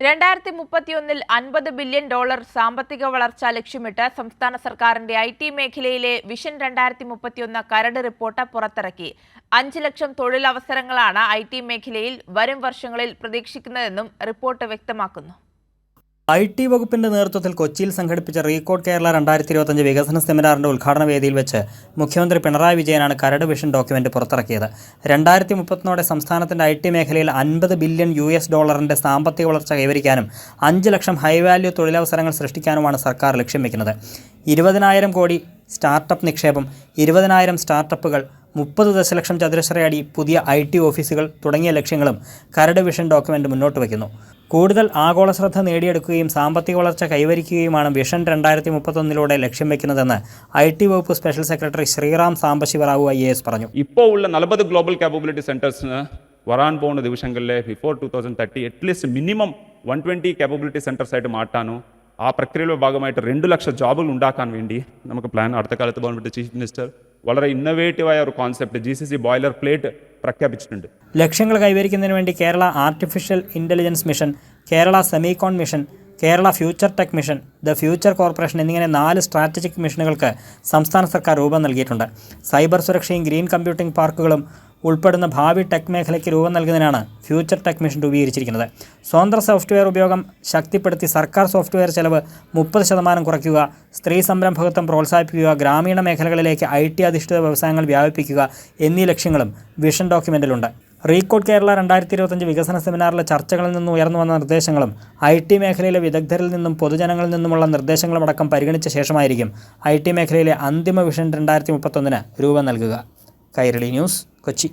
2031 $50 billion സാമ്പത്തിക വളർച്ച ലക്ഷ്യമിട്ട് സംസ്ഥാന സർക്കാരിന്റെ ഐ.ടി. മേഖലയിലെ വിഷൻ 2031 കരട് റിപ്പോർട്ട് പുറത്തിറക്കി. 5 ലക്ഷം തൊഴിലവസരങ്ങളാണ് ഐ.ടി. മേഖലയിൽ വരും വർഷങ്ങളിൽ പ്രതീക്ഷിക്കുന്നതെന്നും റിപ്പോർട്ട് വ്യക്തമാക്കുന്നു. ഐ.ടി. വകുപ്പിന്റെ നേതൃത്വത്തിൽ കൊച്ചിയിൽ സംഘടിപ്പിച്ച റീകോഡ് കേരള 2025 വികസന സെമിനാറിന്റെ ഉദ്ഘാടന വേദിയിൽ വെച്ച് മുഖ്യമന്ത്രി പിണറായി വിജയനാണ് കരട് വിഷൻ ഡോക്യുമെന്റ് പുറത്തിറക്കിയത്. 2030 സംസ്ഥാനത്തിന്റെ ഐ.ടി. മേഖലയിൽ $50 ബില്യൺ സാമ്പത്തിക വളർച്ച കൈവരിക്കാനും 5 ലക്ഷം ഹൈ വാല്യൂ തൊഴിലവസരങ്ങൾ സൃഷ്ടിക്കാനുമാണ് സർക്കാർ ലക്ഷ്യം വെക്കുന്നത്. 20,000 കോടി സ്റ്റാർട്ടപ്പ് നിക്ഷേപം, 20,000 സ്റ്റാർട്ടപ്പുകൾ, 30 ദശലക്ഷം ചതുരശ്ര അടി പുതിയ ഐ.ടി. ഓഫീസുകൾ തുടങ്ങിയ ലക്ഷ്യങ്ങളും കരട് വിഷൻ ഡോക്യുമെന്റ് മുന്നോട്ട് വയ്ക്കുന്നു. കൂടുതൽ ആഗോള ശ്രദ്ധ നേടിയെടുക്കുകയും സാമ്പത്തിക വളർച്ച കൈവരിക്കുകയുമാണ് വിഷൻ 2031 ലക്ഷ്യം വെക്കുന്നതെന്ന് ഐ.ടി. വകുപ്പ് special secretary Sriram Sambasivarao IAS പറഞ്ഞു. ഇപ്പോൾ ഉള്ള 40 ഗ്ലോബൽ കാപ്പബിലിറ്റി സെന്റേഴ്സിന് വരാൻ പോകുന്ന ദിവസങ്ങളിലെ before 2030 at least minimum 120 capability centres ആയിട്ട് മാറ്റാനോ ആ പ്രക്രിയയുടെ ഭാഗമായിട്ട് 2 ലക്ഷം ജോബുകൾ ഉണ്ടാക്കാൻ വേണ്ടി നമുക്ക് പ്ലാൻ അടുത്ത കാലത്ത് പോകുന്ന ചീഫ് മിനിസ്റ്റർ വളരെ ഇന്നോവേറ്റീവായ ഒരു കോൺസെപ്റ്റ് GCC ബോയിലർ പ്ലേറ്റ് പ്രഖ്യാപിച്ചിട്ടുണ്ട്. ലക്ഷ്യങ്ങൾ കൈവരിക്കുന്നതിന് വേണ്ടി Kerala artificial intelligence mission, Kerala Semicon mission, Kerala future tech mission, the future corporation എന്നിങ്ങനെ 4 സ്ട്രാറ്റജിക് മിഷനുകൾക്ക് സംസ്ഥാന സർക്കാർ രൂപം നൽകിയിട്ടുണ്ട്. സൈബർ സുരക്ഷയും ഗ്രീൻ കമ്പ്യൂട്ടിംഗ് പാർക്കുകളും ഉൾപ്പെടുന്ന ഭാവി ടെക് മേഖലയ്ക്ക് രൂപം നൽകുന്നതിനാണ് ഫ്യൂച്ചർ ടെക് മിഷൻ രൂപീകരിച്ചിരിക്കുന്നത്. സ്വതന്ത്ര സോഫ്റ്റ്വെയർ ഉപയോഗം ശക്തിപ്പെടുത്തി സർക്കാർ സോഫ്റ്റ്വെയർ ചെലവ് 30% കുറയ്ക്കുക, സ്ത്രീ സംരംഭകത്വം പ്രോത്സാഹിപ്പിക്കുക, ഗ്രാമീണ മേഖലകളിലേക്ക് ഐ.ടി. അധിഷ്ഠിത വ്യവസായങ്ങൾ വ്യാപിപ്പിക്കുക എന്നീ ലക്ഷ്യങ്ങളും വിഷൻ ഡോക്യുമെന്റിലുണ്ട്. റീകോഡ് കേരള 2025 വികസന സെമിനാറിലെ ചർച്ചകളിൽ നിന്ന് ഉയർന്നു വന്ന നിർദ്ദേശങ്ങളും ഐ.ടി. മേഖലയിലെ വിദഗ്ധരിൽ നിന്നും പൊതുജനങ്ങളിൽ നിന്നുമുള്ള നിർദ്ദേശങ്ങളും അടക്കം പരിഗണിച്ച ശേഷമായിരിക്കും ഐ.ടി. മേഖലയിലെ അന്തിമ വിഷൻ 2031 രൂപം നൽകുക. കൈരളി ന്യൂസ്, കൊച്ചി.